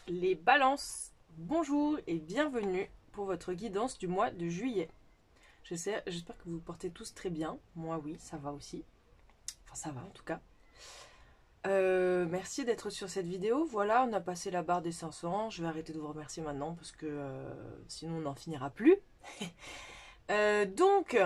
Les balances, bonjour et bienvenue pour votre guidance du mois de juillet. J'espère que vous vous portez tous très bien. Moi oui, ça va aussi. Enfin ça va en tout cas. Merci d'être sur cette vidéo. Voilà, on a passé la barre des 500. Je vais arrêter de vous remercier maintenant parce que sinon on n'en finira plus. Donc,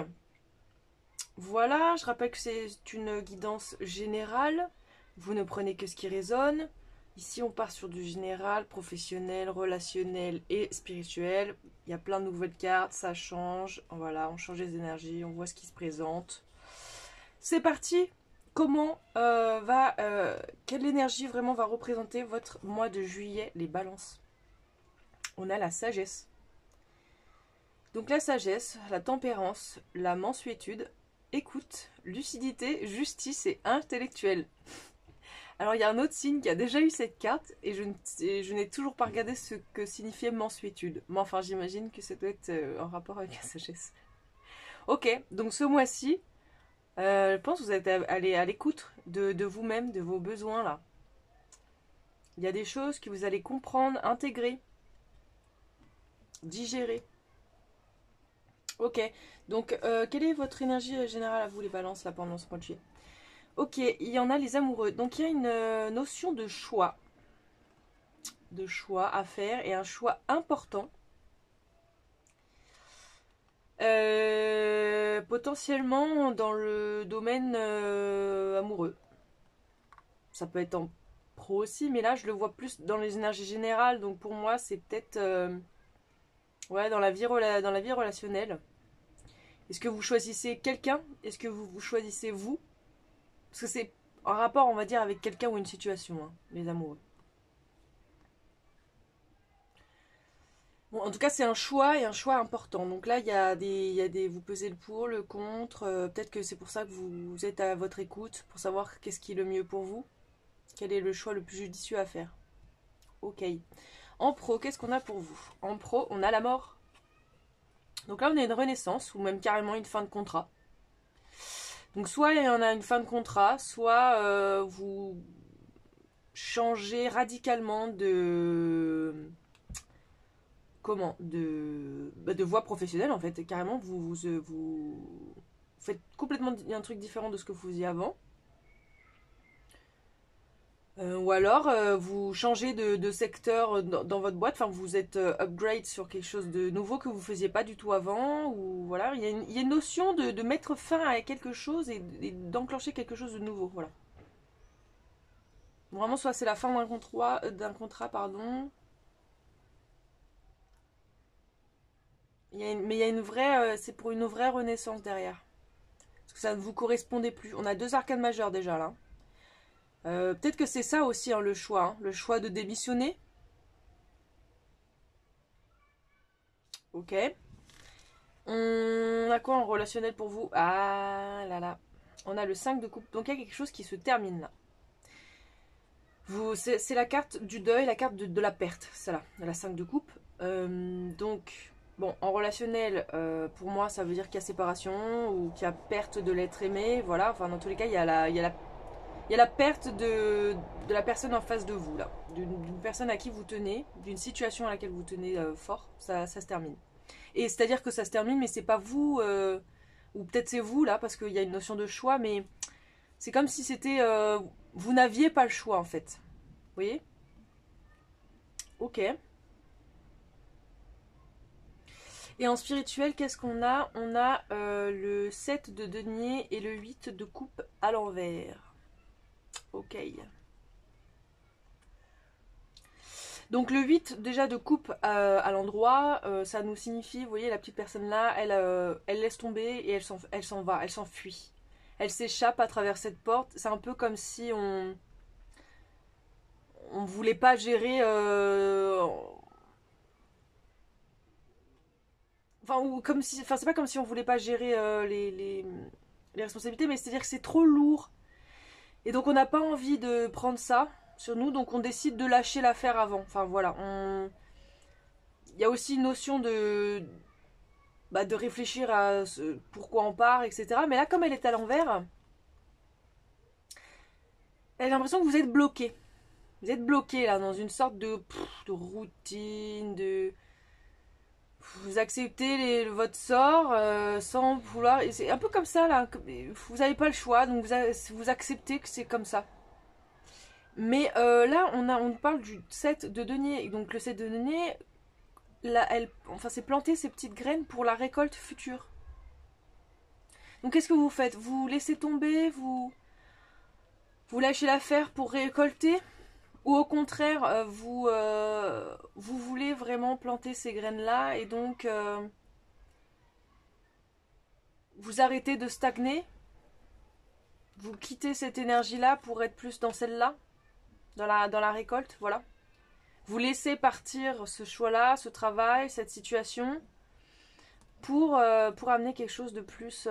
voilà, je rappelle que c'est une guidance générale. Vous ne prenez que ce qui résonne. Ici, on part sur du général, professionnel, relationnel et spirituel. Il y a plein de nouvelles cartes, ça change. Voilà, on change les énergies, on voit ce qui se présente. C'est parti. Quelle énergie vraiment va représenter votre mois de juillet, les balances? On a la sagesse. Donc la sagesse, la tempérance, la mansuétude, écoute, lucidité, justice et intellectuel. Alors il y a un autre signe qui a déjà eu cette carte et je n'ai toujours pas regardé ce que signifiait mansuétude. Mais enfin j'imagine que ça doit être en rapport avec la sagesse. Ok, donc ce mois-ci, je pense que vous êtes allé à l'écoute de vous-même, de vos besoins là. Il y a des choses que vous allez comprendre, intégrer, digérer. Ok, donc quelle est votre énergie générale à vous les balances là pendant ce mois de juillet? Ok, il y en a les amoureux. Donc il y a une notion de choix à faire et un choix important. Potentiellement dans le domaine amoureux. Ça peut être en pro aussi, mais là je le vois plus dans les énergies générales. Donc pour moi c'est peut-être ouais, dans la vie relationnelle. Est-ce que vous choisissez quelqu'un? Est-ce que vous choisissez vous? Parce que c'est en rapport, on va dire, avec quelqu'un ou une situation, hein, les amoureux. Bon, en tout cas, c'est un choix et un choix important. Donc là, vous pesez le pour, le contre. Peut-être que c'est pour ça que vous êtes à votre écoute, pour savoir qu'est-ce qui est le mieux pour vous. Quel est le choix le plus judicieux à faire. Ok. En pro, qu'est-ce qu'on a pour vous? En pro, on a la mort. Donc là, on a une renaissance, ou même carrément une fin de contrat. Donc soit il y en a une fin de contrat, soit vous changez radicalement de voie professionnelle en fait. Carrément, vous faites complètement un truc différent de ce que vous faisiez avant. Ou alors, vous changez de secteur dans votre boîte, enfin vous êtes upgrade sur quelque chose de nouveau que vous faisiez pas du tout avant, ou voilà, il y a une notion de mettre fin à quelque chose et d'enclencher quelque chose de nouveau, voilà. Vraiment, soit c'est la fin d'un contrat, pardon. Mais il y a une vraie, c'est pour une vraie renaissance derrière. Parce que ça ne vous correspondait plus. On a deux arcanes majeures déjà là. Peut-être que c'est ça aussi hein, le choix de démissionner. Ok. On a quoi en relationnel pour vous? Ah là là. On a le 5 de coupe. Donc il y a quelque chose qui se termine là. C'est la carte du deuil, la carte de la perte. C'est là, la 5 de coupe. Donc, bon, en relationnel, pour moi, ça veut dire qu'il y a séparation ou qu'il y a perte de l'être aimé. Voilà, enfin, dans tous les cas, il y a la perte de la personne en face de vous, là. D'une personne à qui vous tenez, d'une situation à laquelle vous tenez fort. Ça se termine. Et c'est-à-dire que ça se termine, mais c'est pas vous, ou peut-être c'est vous, là, parce qu'il y a une notion de choix, mais c'est comme si c'était. Vous n'aviez pas le choix, en fait. Vous voyez? Ok. Et en spirituel, qu'est-ce qu'on a? On a le 7 de denier et le 8 de coupe à l'envers. Ok. Donc le 8 déjà de coupe à l'endroit, ça nous signifie, vous voyez la petite personne là, elle laisse tomber et elle s'en va, elle s'enfuit. Elle s'échappe à travers cette porte. C'est un peu comme si on voulait pas gérer enfin ou comme si enfin c'est pas comme si on voulait pas gérer les responsabilités, mais c'est à dire que c'est trop lourd et donc on n'a pas envie de prendre ça sur nous, donc on décide de lâcher l'affaire avant. Enfin voilà, il y a aussi une notion de réfléchir à pourquoi on part, etc. Mais là, comme elle est à l'envers, elle a l'impression que vous êtes bloqué. Vous êtes bloqué là dans une sorte de routine, de... Vous acceptez votre sort sans vouloir... Et c'est un peu comme ça là, vous n'avez pas le choix, donc vous acceptez que c'est comme ça. Mais là, on parle du 7 de denier. Donc le 7 de denier, là, c'est planter ces petites graines pour la récolte future. Donc qu'est-ce que vous faites? Vous laissez tomber, vous lâchez l'affaire pour récolter? Ou au contraire, vous voulez vraiment planter ces graines-là et donc vous arrêtez de stagner? Vous quittez cette énergie-là pour être plus dans celle-là? Dans la récolte, voilà. Vous laissez partir ce choix-là, ce travail, cette situation pour amener quelque chose de plus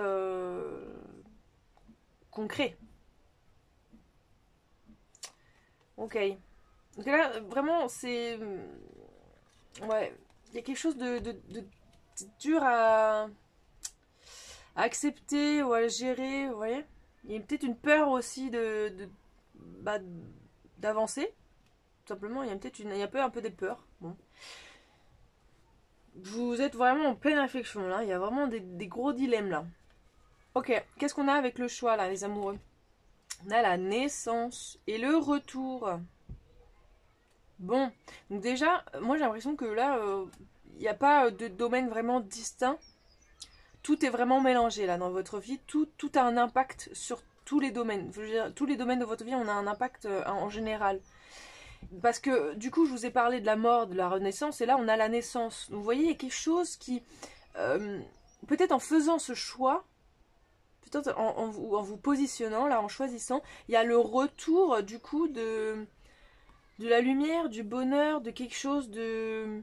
concret. Ok. Donc là, vraiment, c'est... Ouais, il y a quelque chose de dur à accepter ou à gérer, vous voyez. Il y a peut-être une peur aussi bah, d'avancer. Tout simplement, il y a peut-être un peu des peurs. Bon. Vous êtes vraiment en pleine réflexion là, il y a vraiment des gros dilemmes là. Ok, qu'est-ce qu'on a avec le choix là, les amoureux? On a la naissance et le retour. Bon, donc déjà, moi j'ai l'impression que là, il n'y a pas de domaine vraiment distinct. Tout est vraiment mélangé là dans votre vie. Tout a un impact sur tous les domaines. Je veux dire, tous les domaines de votre vie, on a un impact en général. Parce que du coup, je vous ai parlé de la mort, de la renaissance, et là, on a la naissance. Donc, vous voyez, il y a quelque chose qui, peut-être en faisant ce choix, peut-être en vous positionnant, là, en choisissant, il y a le retour, du coup, de la lumière, du bonheur, de quelque chose de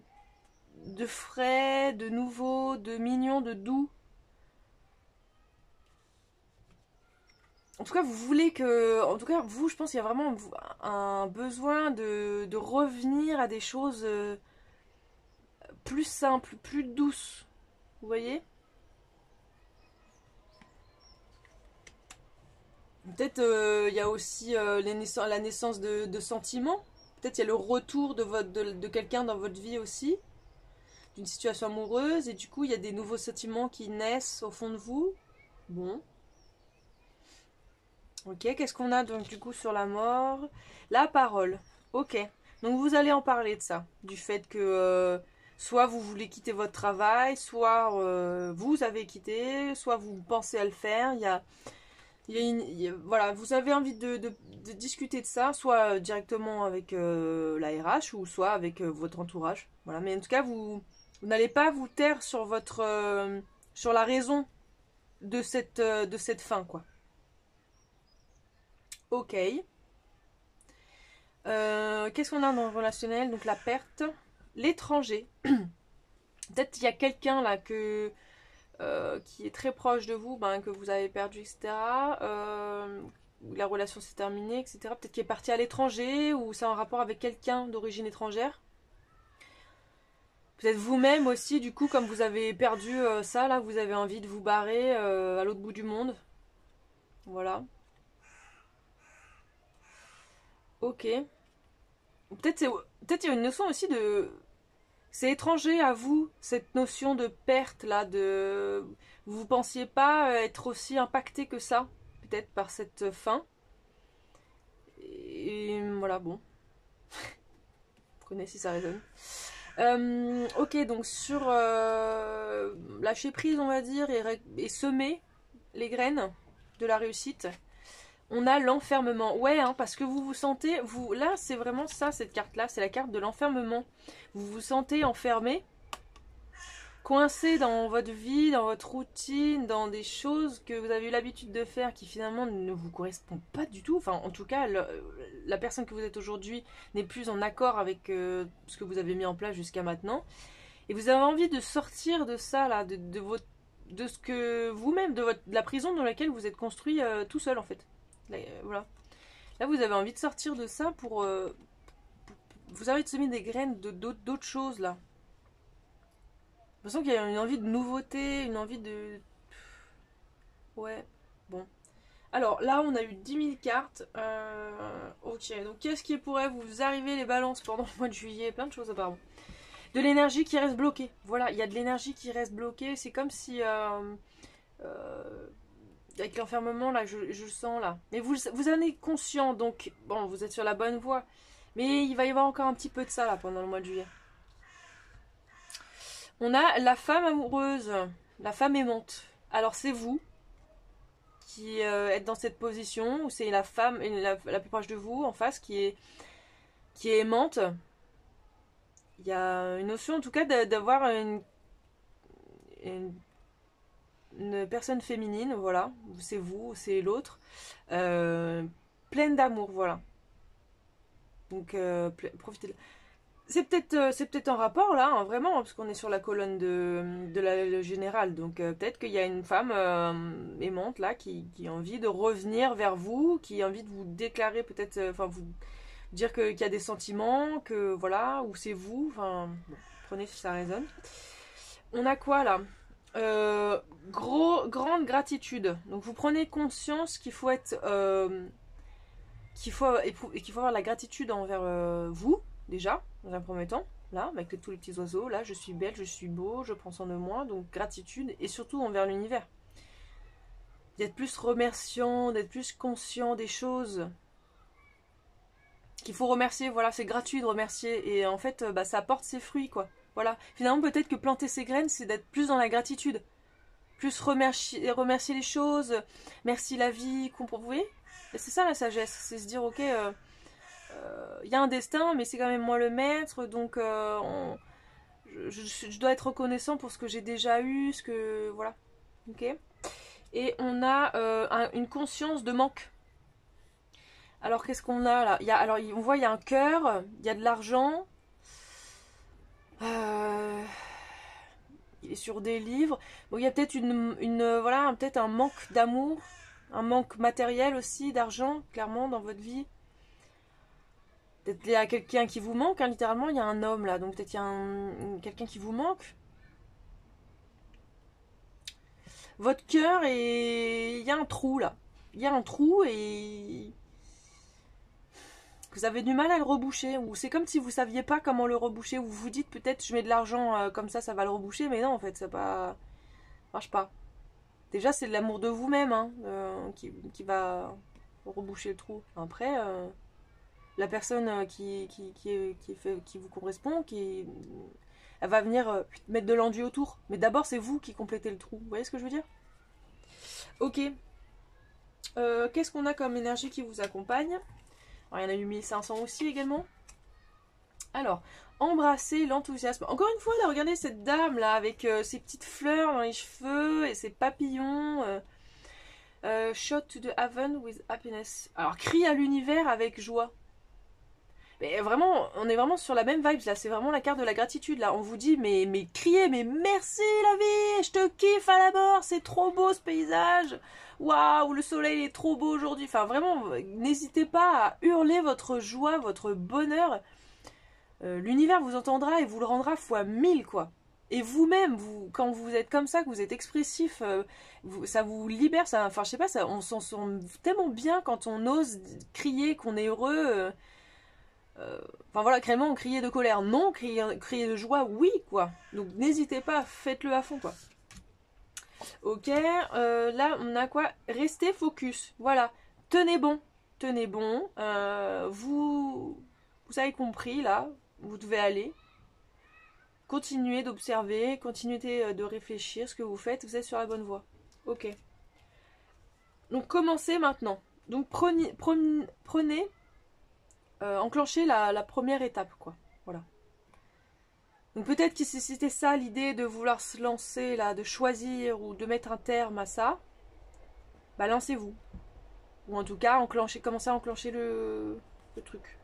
frais, de nouveau, de mignon, de doux. En tout cas, vous voulez que... En tout cas, vous, je pense qu'il y a vraiment un besoin de revenir à des choses plus simples, plus douces. Vous voyez? Peut-être il y a aussi la naissance de sentiments. Peut-être il y a le retour de quelqu'un dans votre vie aussi, d'une situation amoureuse. Et du coup, il y a des nouveaux sentiments qui naissent au fond de vous. Bon. Ok, qu'est-ce qu'on a donc du coup sur la mort? La parole. Ok. Donc vous allez en parler de ça. Du fait que soit vous voulez quitter votre travail, soit vous avez quitté, soit vous pensez à le faire. Voilà, vous avez envie de discuter de ça, soit directement avec la RH ou soit avec votre entourage. Voilà, mais en tout cas, vous n'allez pas vous taire sur sur la raison de cette fin, quoi. Ok. Qu'est-ce qu'on a dans le relationnel? Donc la perte, l'étranger. Peut-être qu'il y a quelqu'un là qui est très proche de vous, ben, que vous avez perdu, etc. La relation s'est terminée, etc. Peut-être qu'il est parti à l'étranger ou c'est en rapport avec quelqu'un d'origine étrangère. Peut-être vous-même aussi, du coup, comme vous avez perdu ça, là, vous avez envie de vous barrer à l'autre bout du monde. Voilà. Ok. Peut-être il y a une notion aussi de... C'est étranger à vous, cette notion de perte là, de... Vous pensiez pas être aussi impacté que ça, peut-être par cette fin. Et voilà, bon. Vous connaissez si ça résonne. Ok, donc sur lâcher prise, on va dire, et semer les graines de la réussite, on a l'enfermement. Ouais, hein, parce que vous vous sentez, là, c'est vraiment ça, cette carte-là, c'est la carte de l'enfermement. Vous vous sentez enfermé, coincé dans votre vie, dans votre routine, dans des choses que vous avez eu l'habitude de faire qui finalement ne vous correspondent pas du tout. Enfin, en tout cas, la personne que vous êtes aujourd'hui n'est plus en accord avec ce que vous avez mis en place jusqu'à maintenant. Et vous avez envie de sortir de ça, là, de ce que vous-même, de la prison dans laquelle vous êtes construit tout seul, en fait. Là, voilà. Là, vous avez envie de sortir de ça pour vous avez envie de semer des graines d'autres choses, là. J'ai l'impression qu'il y a une envie de nouveauté, une envie de... Ouais, bon. Alors là, on a eu 10 000 cartes. Ok, donc qu'est-ce qui pourrait vous arriver les balances pendant le mois de juillet? Plein de choses apparemment. De l'énergie qui reste bloquée. Voilà, il y a de l'énergie qui reste bloquée. C'est comme si... avec l'enfermement, là, je le sens là. Mais vous en êtes conscient, donc... Bon, vous êtes sur la bonne voie. Mais il va y avoir encore un petit peu de ça, là, pendant le mois de juillet. On a la femme amoureuse. La femme aimante. Alors, c'est vous qui êtes dans cette position, où c'est la femme la plus proche de vous, en face, qui est aimante. Il y a une notion, en tout cas, d'avoir une personne féminine, voilà. C'est vous, c'est l'autre. Pleine d'amour, voilà. Donc, profitez de... C'est peut-être en rapport là, hein, vraiment, parce qu'on est sur la colonne de la générale. Donc peut-être qu'il y a une femme aimante là qui a envie de revenir vers vous, qui a envie de vous déclarer peut-être, enfin vous dire qu'il y a des sentiments, que voilà, ou c'est vous. Enfin, bon, prenez si ça résonne. On a quoi là? Grande gratitude. Donc vous prenez conscience qu'il faut être, qu'il faut avoir la gratitude envers vous. Déjà, dans un premier temps, là, avec tous les petits oiseaux, là, je suis belle, je suis beau, je prends soin de moi, donc gratitude, et surtout envers l'univers. D'être plus remerciant, d'être plus conscient des choses qu'il faut remercier, voilà, c'est gratuit de remercier, et en fait, bah, ça apporte ses fruits, quoi. Voilà, finalement, peut-être que planter ses graines, c'est d'être plus dans la gratitude, plus remercier les choses, merci la vie, vous voyez? Et c'est ça la sagesse, c'est se dire, ok... il y a un destin, mais c'est quand même moi le maître, donc je dois être reconnaissant pour ce que j'ai déjà eu, ce que... Voilà. Ok. Et on a une conscience de manque. Alors qu'est-ce qu'on a là? Alors on voit il y a un cœur, il y a de l'argent. Il est sur des livres. Bon, il y a peut-être voilà, peut-être un manque d'amour, un manque matériel aussi, d'argent, clairement, dans votre vie. Peut-être il y a quelqu'un qui vous manque, hein, littéralement, il y a un homme là, donc peut-être il y a quelqu'un qui vous manque. Votre cœur et il y a un trou là. Il y a un trou et vous avez du mal à le reboucher. Ou c'est comme si vous saviez pas comment le reboucher. Ou vous vous dites peut-être je mets de l'argent comme ça va le reboucher, mais non en fait ça marche pas. Déjà c'est de l'amour de vous-même hein, qui va reboucher le trou. Après la personne qui vous correspond, elle va venir mettre de l'enduit autour. Mais d'abord, c'est vous qui complétez le trou. Vous voyez ce que je veux dire? Ok. Qu'est-ce qu'on a comme énergie qui vous accompagne? Alors, il y en a eu 1500 aussi également. Alors, embrasser l'enthousiasme. Encore une fois, là, regardez cette dame là avec ses petites fleurs dans les cheveux et ses papillons. Shot to the heaven with happiness. Alors, crie à l'univers avec joie. Mais vraiment, on est vraiment sur la même vibe là, c'est vraiment la carte de la gratitude là. On vous dit mais criez, mais merci la vie, je te kiffe à la mort, c'est trop beau ce paysage. Waouh, le soleil est trop beau aujourd'hui. Enfin vraiment, n'hésitez pas à hurler votre joie, votre bonheur. L'univers vous entendra et vous le rendra fois 1000 quoi. Et vous-même, quand vous êtes comme ça, que vous êtes expressif, ça vous libère. Ça, enfin je sais pas, on s'en sent tellement bien quand on ose crier qu'on est heureux. Enfin voilà, clairement, crier de colère, non, crier de joie, oui, quoi. Donc n'hésitez pas, faites-le à fond, quoi. Ok, là, on a quoi? Restez focus, voilà. Tenez bon, tenez bon. Vous avez compris, là, vous devez aller. Continuez d'observer, continuez de réfléchir ce que vous faites, vous êtes sur la bonne voie. Ok. Donc commencez maintenant. Donc prenez enclencher la première étape, quoi. Voilà. Donc peut-être que si c'était ça l'idée de vouloir se lancer, là, de choisir ou de mettre un terme à ça, bah lancez-vous. Ou en tout cas, commencez à enclencher le truc.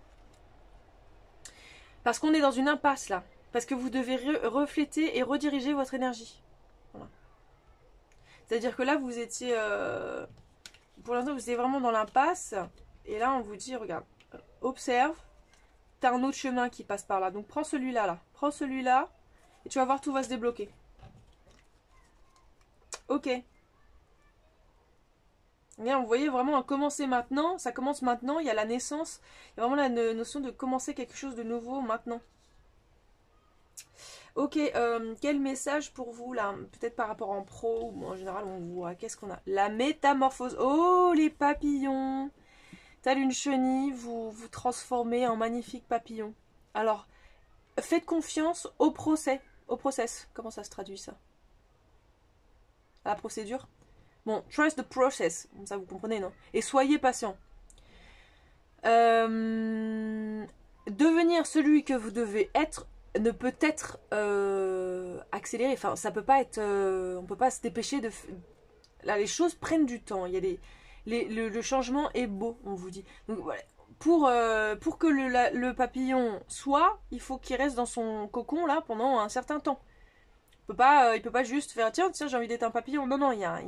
Parce qu'on est dans une impasse, là. Parce que vous devez refléter et rediriger votre énergie. Voilà. C'est-à-dire que là, vous étiez... pour l'instant, vous étiez vraiment dans l'impasse. Et là, on vous dit, regarde, observe, t'as un autre chemin qui passe par là. Donc prends celui-là, là. Prends celui-là, et tu vas voir, tout va se débloquer. Ok. Bien, vous voyez vraiment un commencer maintenant, ça commence maintenant, il y a la naissance, il y a vraiment la notion de commencer quelque chose de nouveau maintenant. Ok, quel message pour vous là? Peut-être par rapport en pro ou en général on voit. Qu'est-ce qu'on a? La métamorphose. Oh, les papillons! Telle une chenille, vous vous transformez en magnifique papillon. Alors, faites confiance au process. Comment ça se traduit ça? À la procédure? Bon, trust the process. Ça vous comprenez, non? Et soyez patient. Devenir celui que vous devez être ne peut être accéléré. Enfin, ça peut pas être. On peut pas se dépêcher de. Là, les choses prennent du temps. Il y a le changement est beau, on vous dit. Donc voilà. Pour que le papillon soit, il faut qu'il reste dans son cocon là pendant un certain temps. Il peut pas juste faire tiens j'ai envie d'être un papillon. Non, non, il y a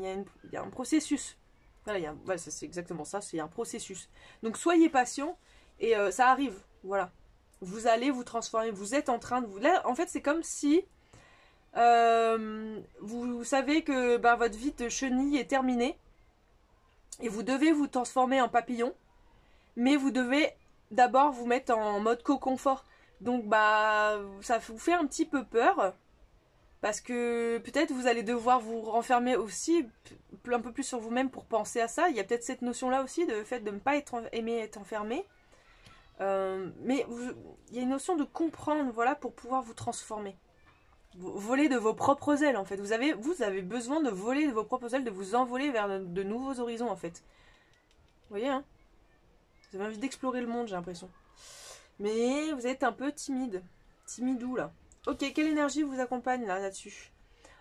un processus. Voilà, voilà, c'est exactement ça, c'est un processus. Donc soyez patient et ça arrive. Voilà. Vous allez vous transformer, vous êtes en train de vous... Là, en fait, c'est comme si vous savez que votre vie de chenille est terminée et vous devez vous transformer en papillon, mais vous devez d'abord vous mettre en mode co-confort. Donc, ça vous fait un petit peu peur parce que peut-être vous allez devoir vous renfermer aussi un peu plus sur vous-même pour penser à ça. Il y a peut-être cette notion-là aussi, de fait de ne pas aimer être enfermé. Mais il y a une notion de comprendre, voilà, pour pouvoir vous transformer. Voler de vos propres ailes, en fait. Vous avez besoin de voler de vos propres ailes, de vous envoler vers de nouveaux horizons, en fait. Vous voyez, hein? Vous avez envie d'explorer le monde, j'ai l'impression. Mais vous êtes un peu timide. Timidou, là. Ok, quelle énergie vous accompagne, là-dessus?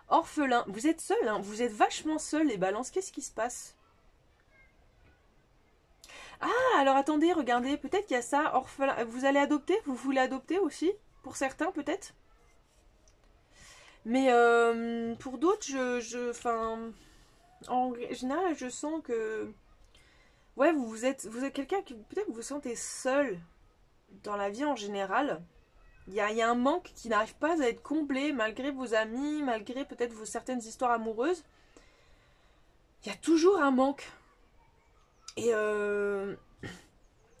Orphelin. Vous êtes seul, hein? Vous êtes vachement seul, les balances. Qu'est-ce qui se passe? Ah, alors attendez, regardez, peut-être qu'il y a ça, orphelin. Vous allez adopter? Vous voulez adopter aussi? Pour certains, peut-être? Mais pour d'autres, en général, je sens que... Ouais, vous êtes quelqu'un qui, peut-être vous vous sentez seul dans la vie en général. Il y a un manque qui n'arrive pas à être comblé, malgré vos amis, malgré peut-être vos certaines histoires amoureuses. Il y a toujours un manque. Et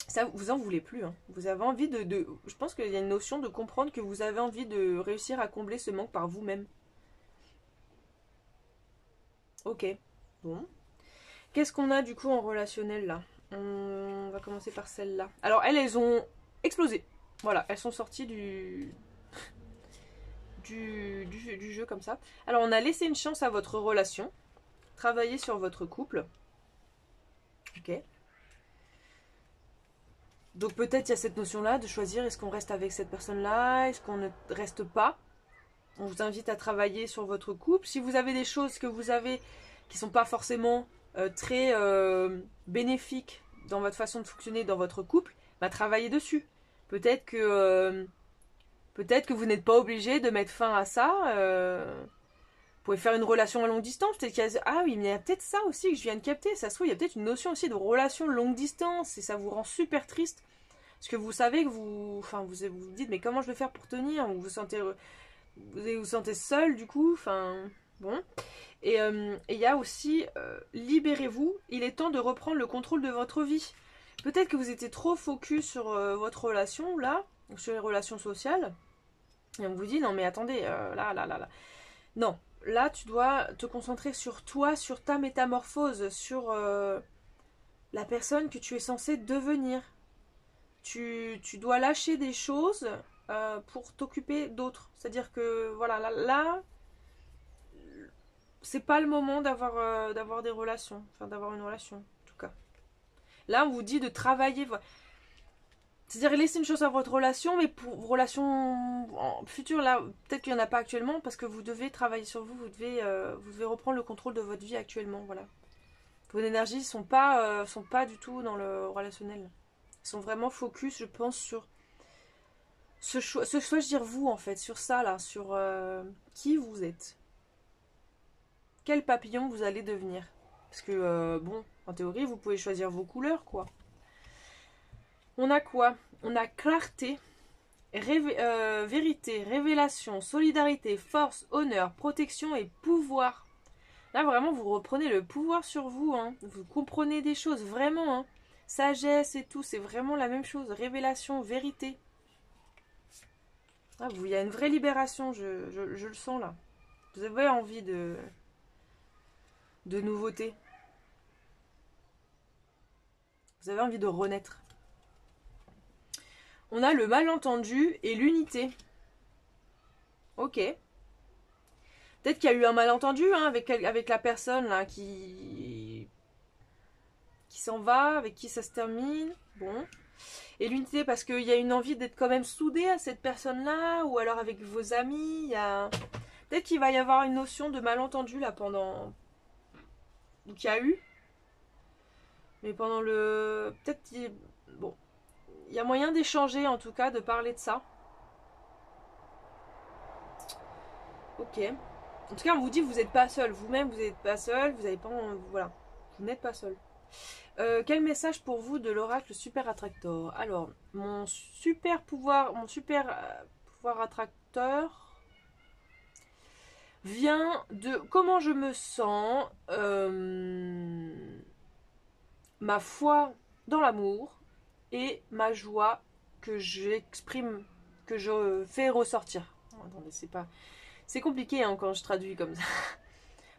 ça, vous en voulez plus. Hein. Vous avez envie je pense qu'il y a une notion de comprendre que vous avez envie de réussir à combler ce manque par vous-même. Ok. Bon. Qu'est-ce qu'on a du coup en relationnel là? On va commencer par celle-là. Alors elles ont explosé. Voilà, elles sont sorties du jeu comme ça. Alors on a laissé une chance à votre relation. Travailler sur votre couple. Ok. Donc peut-être il y a cette notion-là de choisir est-ce qu'on reste avec cette personne-là, est-ce qu'on ne reste pas. On vous invite à travailler sur votre couple. Si vous avez des choses que vous avez qui ne sont pas forcément très bénéfiques dans votre façon de fonctionner dans votre couple, travaillez dessus. Peut-être que vous n'êtes pas obligé de mettre fin à ça. Vous pouvez faire une relation à longue distance. Peut-être qu'il y a... Ah oui, mais il y a peut-être ça aussi que je viens de capter. Ça se trouve, il y a peut-être une notion aussi de relation longue distance. Et ça vous rend super triste. Parce que vous savez que vous vous dites, mais comment je vais faire pour tenir? Vous vous sentez seul, du coup. Enfin, bon. Et il y a aussi, libérez-vous. Il est temps de reprendre le contrôle de votre vie. Peut-être que vous étiez trop focus sur votre relation, là. Sur les relations sociales. Et on vous dit, non mais attendez, là. Non. Là, tu dois te concentrer sur toi, sur ta métamorphose, sur la personne que tu es censé devenir. Tu dois lâcher des choses pour t'occuper d'autres. C'est-à-dire que, voilà, là c'est pas le moment d'avoir des relations. Enfin, d'avoir une relation, en tout cas. Là, on vous dit de travailler... C'est-à-dire laisser une chose à votre relation, mais pour vos relations futures, là, peut-être qu'il n'y en a pas actuellement, parce que vous devez travailler sur vous, vous devez reprendre le contrôle de votre vie actuellement, voilà. Vos énergies ne sont pas du tout dans le relationnel. Elles sont vraiment focus, je pense, sur se choisir vous, en fait, sur ça, là, sur qui vous êtes. Quel papillon vous allez devenir. Parce que, bon, en théorie, vous pouvez choisir vos couleurs, quoi. On a quoi? On a clarté, vérité, révélation, solidarité, force, honneur, protection et pouvoir. Là, vraiment, vous reprenez le pouvoir sur vous. Hein. Vous comprenez des choses, vraiment. Hein. Sagesse et tout, c'est vraiment la même chose. Révélation, vérité. Ah, il y a une vraie libération, je le sens là. Vous avez envie de nouveauté. Vous avez envie de renaître. On a le malentendu et l'unité. Ok. Peut-être qu'il y a eu un malentendu hein, avec la personne là qui s'en va, avec qui ça se termine. Bon. Et l'unité parce qu'il y a une envie d'être quand même soudé à cette personne-là, ou alors avec vos amis. Il y a... Peut-être qu'il va y avoir une notion de malentendu là pendant... Donc il y a eu. Mais pendant le... Peut-être qu'il... Bon. Il y a moyen d'échanger en tout cas, de parler de ça. Ok. En tout cas, on vous dit que vous n'êtes pas seul. Vous-même, vous n'êtes pas seul. Vous n'avez pas... Voilà. Vous n'êtes pas seul. Quel message pour vous de l'oracle Super Attractor? Alors, mon super pouvoir attracteur vient de comment je me sens, ma foi dans l'amour et ma joie que j'exprime, que je fais ressortir. Attendez, c'est compliqué hein, quand je traduis comme ça.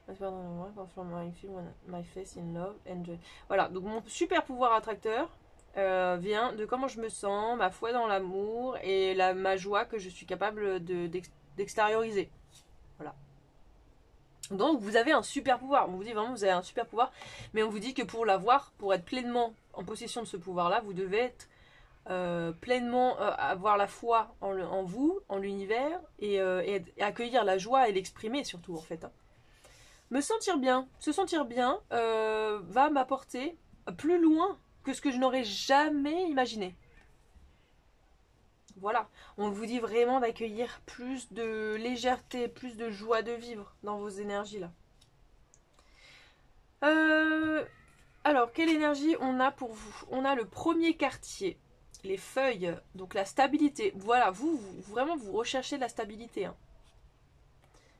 My face in love and joy. Voilà, donc mon super pouvoir attracteur vient de comment je me sens, ma foi dans l'amour et ma joie que je suis capable d'extérioriser. Voilà. Donc vous avez un super pouvoir. On vous dit vraiment vous avez un super pouvoir, mais on vous dit que pour l'avoir, pour être pleinement en possession de ce pouvoir-là, vous devez être pleinement avoir la foi en vous, en l'univers, et accueillir la joie et l'exprimer surtout en fait. Hein. Se sentir bien va m'apporter plus loin que ce que je n'aurais jamais imaginé. Voilà, on vous dit vraiment d'accueillir plus de légèreté, plus de joie de vivre dans vos énergies là. Alors, quelle énergie on a pour vous? On a le premier quartier, les feuilles, donc la stabilité. Voilà, vous vraiment vous recherchez de la stabilité. Hein.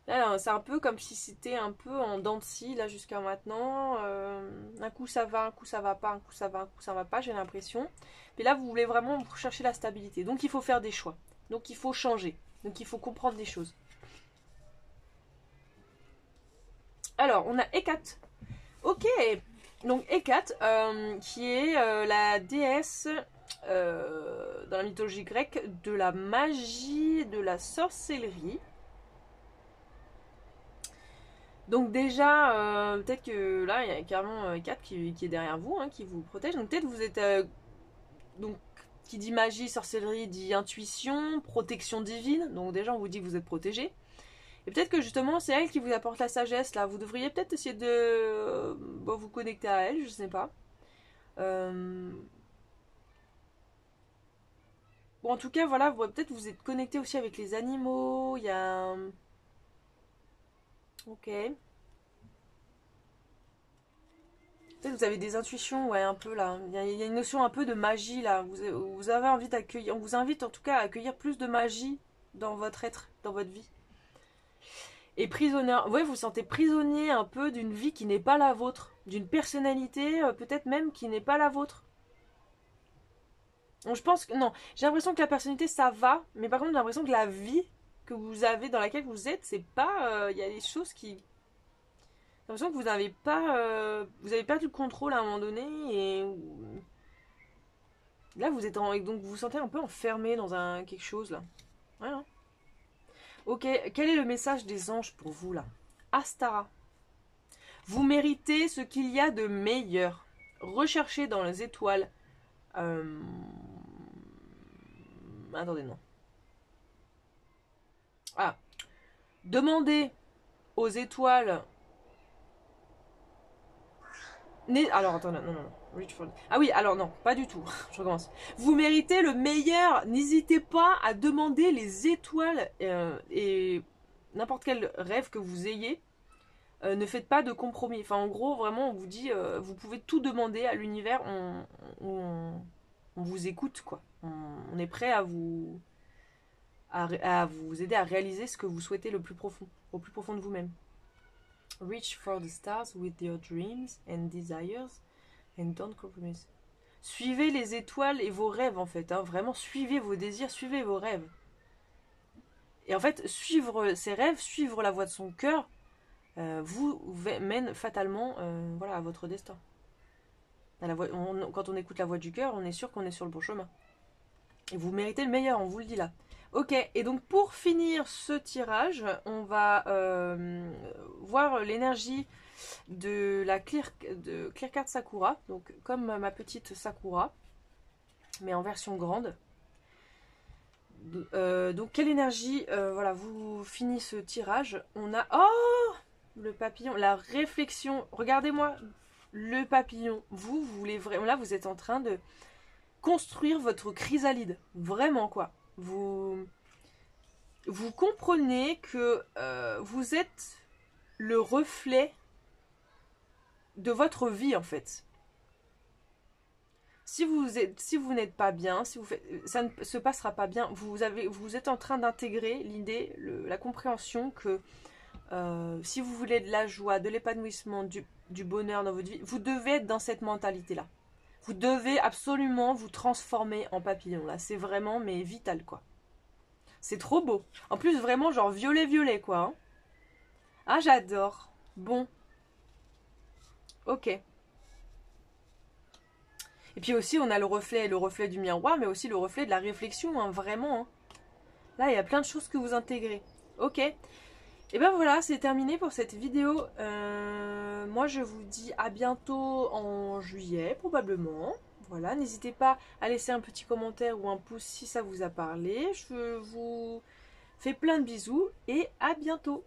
Là, c'est un peu comme si c'était un peu en dents de scie, là, jusqu'à maintenant. Un coup ça va, un coup ça va pas, un coup ça va, un coup ça va pas, j'ai l'impression. Mais là, vous voulez vraiment chercher la stabilité. Donc, il faut faire des choix. Donc, il faut changer. Donc, il faut comprendre des choses. Alors, on a Hécate. Ok. Donc, Hécate, qui est la déesse dans la mythologie grecque de la magie, de la sorcellerie. Donc déjà, peut-être que là, il y a carrément 4 qui est derrière vous, hein, qui vous protège. Donc peut-être vous êtes... donc, qui dit magie, sorcellerie, dit intuition, protection divine. Donc déjà, on vous dit que vous êtes protégé. Et peut-être que justement, c'est elle qui vous apporte la sagesse, là. Vous devriez peut-être essayer de vous connecter à elle, je sais pas. Bon, en tout cas, voilà, peut-être vous êtes connecté aussi avec les animaux. Il y a... Ok. Peut-être vous avez des intuitions, ouais, un peu là. Il y a une notion un peu de magie là. Vous avez envie d'accueillir. On vous invite en tout cas à accueillir plus de magie dans votre être, dans votre vie. Et prisonnier, ouais, vous vous sentez prisonnier un peu d'une vie qui n'est pas la vôtre. D'une personnalité, peut-être même qui n'est pas la vôtre. Donc, je pense que. Non, j'ai l'impression que la personnalité ça va, mais par contre, j'ai l'impression que la vie que vous avez, dans laquelle vous êtes, c'est pas. Il y a des choses qui. J'ai l'impression que vous n'avez pas. Vous avez perdu le contrôle à un moment donné et. Là, vous êtes en. Donc, vous vous sentez un peu enfermé dans quelque chose là. Ouais, hein. Ok, quel est le message des anges pour vous là? Astara. Vous méritez ce qu'il y a de meilleur. Recherchez dans les étoiles. Attendez, non. Ah. Demandez aux étoiles. Alors, attends, non. Ah oui, alors non, pas du tout. Je recommence. Vous méritez le meilleur. N'hésitez pas à demander les étoiles et n'importe quel rêve que vous ayez. Ne faites pas de compromis. Enfin, en gros, vraiment, on vous dit, vous pouvez tout demander à l'univers. On vous écoute, quoi. On est prêt à vous aider à réaliser ce que vous souhaitez le plus profond, au plus profond de vous-même. Reach for the stars with your dreams and desires and don't compromise. Suivez les étoiles et vos rêves en fait, hein. Vraiment suivez vos désirs, suivez vos rêves. Et en fait, suivre ses rêves, suivre la voie de son cœur, vous mène fatalement voilà, à votre destin. Quand on écoute la voix du cœur, on est sûr qu'on est sur le bon chemin. Et vous méritez le meilleur, on vous le dit là. Ok, et donc pour finir ce tirage, on va voir l'énergie de la Clear Card Sakura, donc comme ma petite Sakura, mais en version grande. Donc quelle énergie, voilà, vous finissez ce tirage. On a, oh, le papillon, la réflexion, regardez-moi, le papillon, vous voulez vraiment, là vous êtes en train de construire votre chrysalide, vraiment quoi. Vous comprenez que vous êtes le reflet de votre vie en fait. Si vous n'êtes pas bien, ça ne se passera pas bien. Vous êtes en train d'intégrer l'idée, la compréhension que si vous voulez de la joie, de l'épanouissement, du bonheur dans votre vie, vous devez être dans cette mentalité-là. Vous devez absolument vous transformer en papillon. Là, c'est vraiment mais vital quoi. C'est trop beau. En plus, vraiment, genre violet, quoi. Hein. Ah, j'adore. Bon. Ok. Et puis aussi, on a le reflet du miroir, mais aussi le reflet de la réflexion, hein, vraiment. Hein. Là, il y a plein de choses que vous intégrez. Ok. Et ben voilà, c'est terminé pour cette vidéo. Moi, je vous dis à bientôt en juillet, probablement. Voilà, n'hésitez pas à laisser un petit commentaire ou un pouce si ça vous a parlé. Je vous fais plein de bisous et à bientôt.